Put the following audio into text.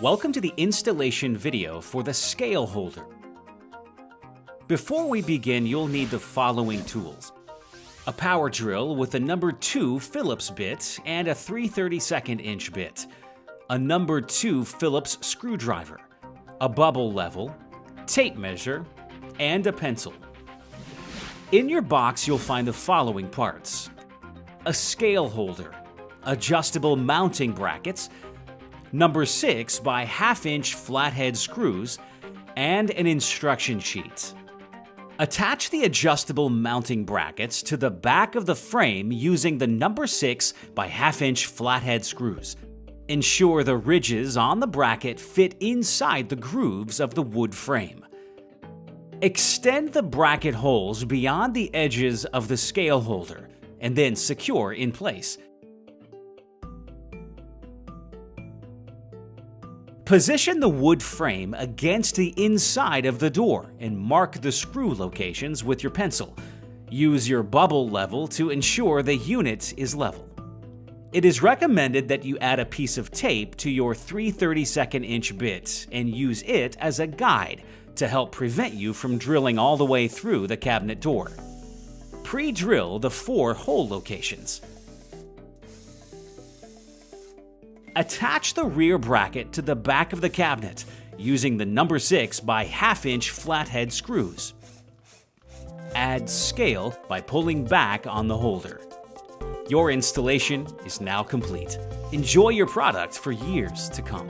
Welcome to the installation video for the scale holder. Before we begin, you'll need the following tools: a power drill with a number 2 Phillips bit and a 3/32 inch bit, a number 2 Phillips screwdriver, a bubble level, tape measure, and a pencil. In your box, you'll find the following parts: a scale holder, adjustable mounting brackets, number 6 by 1/2 inch flathead screws, and an instruction sheet. Attach the adjustable mounting brackets to the back of the frame using the number 6 by 1/2 inch flathead screws. Ensure the ridges on the bracket fit inside the grooves of the wood frame. Extend the bracket holes beyond the edges of the scale holder and then secure in place. Position the wood frame against the inside of the door and mark the screw locations with your pencil. Use your bubble level to ensure the unit is level. It is recommended that you add a piece of tape to your 3/32 inch bit and use it as a guide to help prevent you from drilling all the way through the cabinet door. Pre-drill the 4 hole locations. Attach the rear bracket to the back of the cabinet using the number 6 by 1/2 inch flathead screws. Add scale by pulling back on the holder. Your installation is now complete. Enjoy your product for years to come.